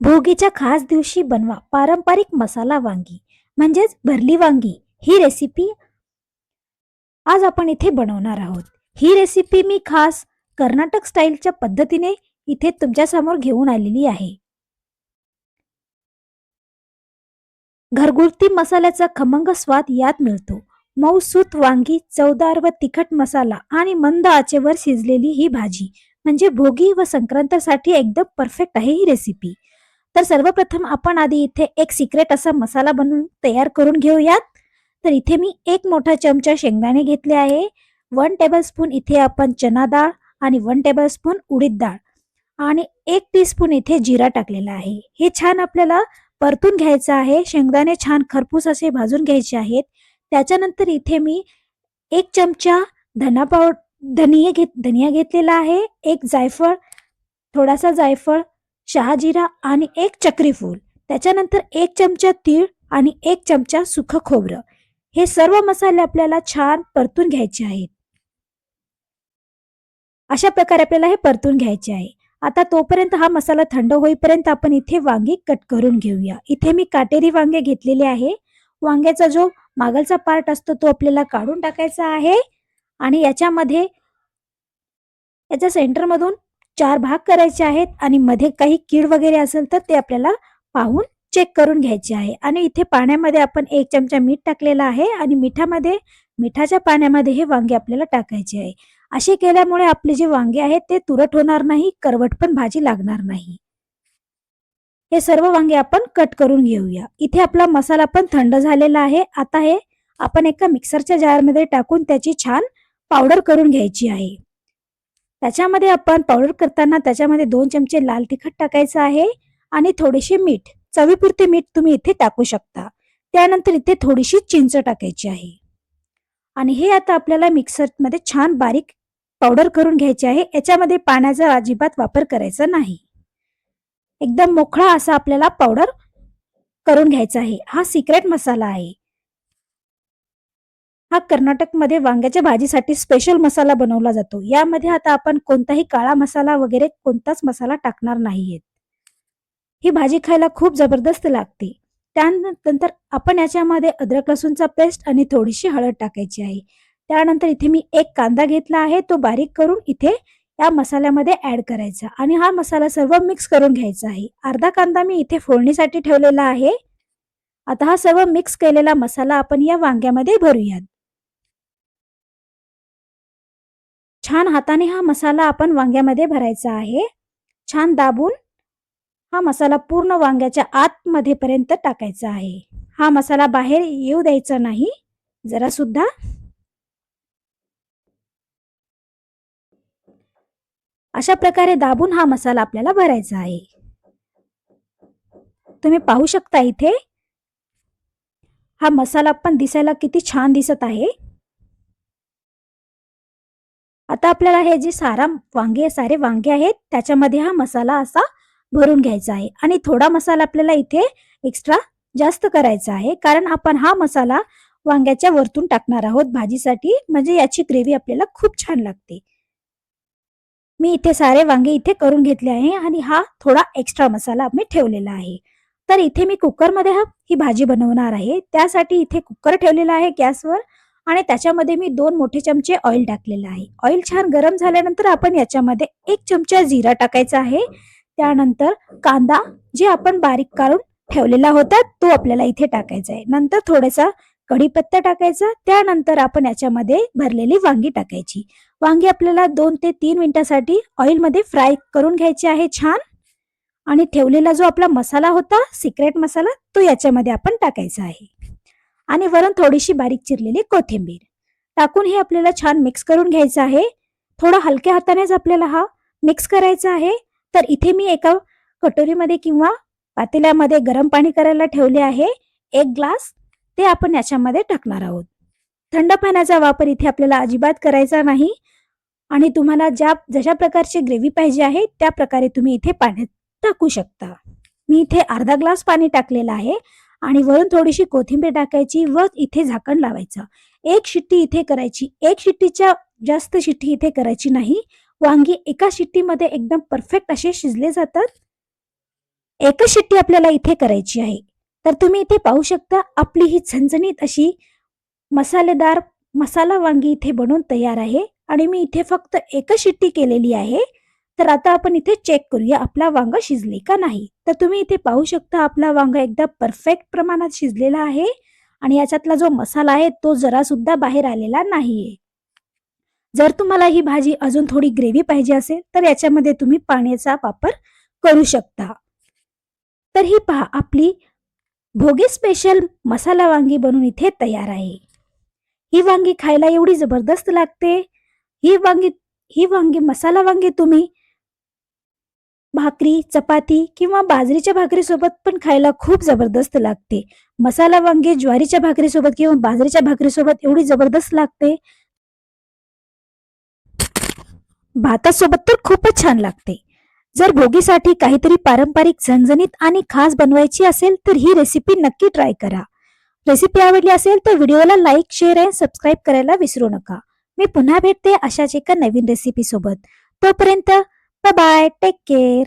भोगीच्या खास दिवशी बनवा पारंपरिक मसाला वांगी म्हणजेच भरली वांगी. ही रेसिपी आज आपण इथे बनवणार आहोत. ही रेसिपी मी खास कर्नाटक स्टाईलच्या पद्धतीने इथे तुमच्या समोर घेऊन आलेली आहे. घरगुती मसाल्याचा खमंग स्वाद यात मिळतो. मऊसूत वांगी, चवदार व तिखट मसाला आणि मंद आचेवर शिजलेली ही भाजी म्हणजे भोगी व संक्रांतीसाठी एकदम परफेक्ट आहे ही रेसिपी. तर सर्वप्रथम आपण आधी इथे एक सिक्रेट असा मसाला बनवून तयार करून घेऊयात. तर इथे मी एक मोठा चमचा शेंगदाणे घेतले आहे. 1 टेबलस्पून इथे आपण चना डाळ आणि 1 टेबलस्पून उडीद डाळ आणि 1 टीस्पून इथे जिरा टाकलेला आहे. हे छान आपल्याला परतून घ्यायचं आहे. शेंगदाणे छान खरपूस असे भाजून घ्यायचे आहेत. त्याच्यानंतर इथे मी 1 चमचा धनिया घेतलेला आहे. एक जायफळ, थोडासा जायफळ, शहाजिरा आणि 1 चक्री फूल. त्याच्यानंतर 1 चमचा तीळ आणि 1 चमचा सुखं खोबरं. हे सर्व मसाले आपल्याला छान परतून घ्यायचे आहेत. अशा प्रकारे आपल्याला हे परतून घ्यायचे आहे. आता तोपर्यंत हा मसाला थंड होईपर्यंत आपण इथे वांगी कट करून घेऊया. इथे मी काटेरी वांगे घेतलेले आहे. वांग्याचा जो मागलचा पार्ट असतो तो आपल्याला काढून टाकायचा आहे आणि याच्या सेंटरमधून 4 भाग करायचे आहेत आणि मध्ये काही कीड वगैरे असेल तर ते आपल्याला पाहून चेक करून घ्यायचे आहे. आणि इथे पाण्यामध्ये आपण 1 चमचा मीठ टाकलेला आहे आणि मिठाच्या पाण्यामध्ये हे वांगे आपल्याला टाकायचे आहे. असे केल्यामुळे आपले जे वांगे आहेत ते तुरट होणार नाही, करवट पण भाजी लागणार नाही. हे सर्व वांगे आपण कट करून घेऊया. इथे आपला मसाला पण थंड झालेला आहे. आता हे आपण एका मिक्सरच्या जारमध्ये टाकून त्याची छान पावडर करून घ्यायची आहे. त्याच्यामध्ये आपण पावडर करताना त्याच्यामध्ये 2 चमचे लाल तिखट टाकायचं आहे आणि थोडेसे मीठ, चवीपुरते मीठ तुम्ही इथे टाकू शकता. त्यानंतर इथे थोडीशी चिंच टाकायची आहे आणि हे आता आपल्याला मिक्सरमध्ये छान बारीक पावडर करून घ्यायची आहे. याच्यामध्ये पाण्याचा अजिबात वापर करायचा नाही. एकदम मोकळा असा आपल्याला पावडर करून घ्यायचा आहे. हा सिक्रेट मसाला आहे. हा कर्नाटकमध्ये वांग्याच्या भाजीसाठी स्पेशल मसाला बनवला जातो. यामध्ये आता आपण कोणताही काळा मसाला वगैरे कोणताच मसाला टाकणार नाहीये. ही भाजी खायला खूप जबरदस्त लागते. त्यानंतर आपण याच्यामध्ये अद्रक लसूणचा पेस्ट आणि थोडीशी हळद टाकायची आहे. त्यानंतर इथे मी 1 कांदा घेतला आहे. तो बारीक करून इथे या मसाल्यामध्ये ॲड करायचा आणि हा मसाला सर्व मिक्स करून घ्यायचा आहे. अर्धा कांदा मी इथे फोडणीसाठी ठेवलेला आहे. आता हा सर्व मिक्स केलेला मसाला आपण या वांग्यामध्ये भरूयात. छान हाताने हा मसाला आपण वांग्यामध्ये भरायचा आहे. छान दाबून हा मसाला पूर्ण वांग्याच्या आतमध्ये पर्यंत टाकायचा आहे. हा मसाला बाहेर येऊ द्यायचा नाही जरा सुद्धा. अशा प्रकारे दाबून हा मसाला आपल्याला भरायचा आहे. तुम्ही पाहू शकता इथे हा मसाला पण दिसायला किती छान दिसत आहे. आता आपल्याला हे जे सारे वांगे आहेत त्याच्यामध्ये हा मसाला असा भरून घ्यायचा आहे आणि थोडा मसाला आपल्याला इथे एक्स्ट्रा जास्त करायचा आहे कारण आपण हा मसाला वांग्याच्या वरतून टाकणार आहोत भाजीसाठी, म्हणजे याची ग्रेव्ही आपल्याला खूप छान लागते. मी इथे सारे वांगे इथे करून घेतले आहे आणि हा थोडा एक्स्ट्रा मसाला मी ठेवलेला आहे. तर इथे मी कुकरमध्ये ही भाजी बनवणार आहे. त्यासाठी इथे कुकर ठेवलेला आहे गॅसवर आणि त्याच्यामध्ये मी 2 मोठे चमचे ऑइल टाकलेलं आहे. ऑइल छान गरम झाल्यानंतर आपण याच्यामध्ये 1 चमचा जिरा टाकायचा आहे. त्यानंतर कांदा जे आपण बारीक काढून ठेवलेला होता तो आपल्याला इथे टाकायचा आहे. नंतर थोडासा कढीपत्ता टाकायचा. त्यानंतर आपण याच्यामध्ये भरलेली वांगी टाकायची. वांगी आपल्याला 2 ते 3 मिनिटासाठी ऑइलमध्ये फ्राय करून घ्यायची आहे छान आणि ठेवलेला जो आपला मसाला होता सिक्रेट मसाला तो याच्यामध्ये आपण टाकायचा आहे आणि वरून थोडीशी बारीक चिरलेली कोथिंबीर टाकून हे आपल्याला छान मिक्स करून घ्यायचं आहे. थोडा हलक्या हातानेच आपल्याला हा मिक्स करायचा आहे. तर इथे मी एका कटोरीमध्ये किंवा पातेल्यामध्ये गरम पाणी करायला ठेवले आहे 1 ग्लास. ते आपण याच्यामध्ये टाकणार आहोत. थंड पाण्याचा वापर इथे आपल्याला अजिबात करायचा नाही आणि तुम्हाला जशा प्रकारची ग्रेव्ही पाहिजे आहे त्या प्रकारे तुम्ही इथे पाण्यात टाकू शकता. मी इथे अर्धा ग्लास पाणी टाकलेलं आहे आणि वरून थोडीशी कोथिंबीर टाकायची व इथे झाकण लावायचं. 1 शिट्टी इथे करायची. 1 शिट्टीच्या जास्त शिट्टी इथे करायची नाही. वांगी एका शिट्टीमध्ये एकदम परफेक्ट असे शिजले जातात. एकच शिट्टी आपल्याला इथे करायची आहे. तर तुम्ही इथे पाहू शकता आपली ही झणझणीत अशी मसालेदार मसाला वांगी इथे बनवून तयार आहे आणि मी इथे फक्त एकच शिट्टी केलेली आहे. तर आता आपण इथे चेक करूया आपला वांगा शिजले का नाही. तर तुम्ही इथे पाहू शकता आपला वांगा एकदम परफेक्ट प्रमाणात शिजलेला आहे आणि याच्यातला जो मसाला आहे तो जरा सुद्धा बाहेर आलेला नाहीये. जर तुम्हाला ही भाजी अजून थोडी ग्रेव्ही पाहिजे असेल तर याच्यामध्ये तुम्ही पाण्याचा वापर करू शकता. तर ही पहा आपली भोगी स्पेशल मसाला वांगी बनून इथे तयार आहे. ही वांगी खायला एवढी जबरदस्त लागते. ही वांगी ही वांगी मसाला वांगी तुम्ही भाकरी, चपाती किंवा बाजरीच्या भाकरीसोबत पण खायला खूप जबरदस्त लागते. मसाला वांगी ज्वारीच्या भाकरीसोबत किंवा बाजरीच्या भाकरीसोबत एवढी जबरदस्त लागते. भातासोबत तर खूपच छान लागते. जर भोगीसाठी काहीतरी पारंपरिक झणझणीत आणि खास बनवायची असेल तर ही रेसिपी नक्की ट्राय करा. रेसिपी आवडली असेल तर व्हिडिओला लाईक, शेअर आणि सबस्क्राईब करायला विसरू नका. मी पुन्हा भेटते अशाच एका नवीन रेसिपी सोबत. तोपर्यंत बाय बाय, टेक केअर.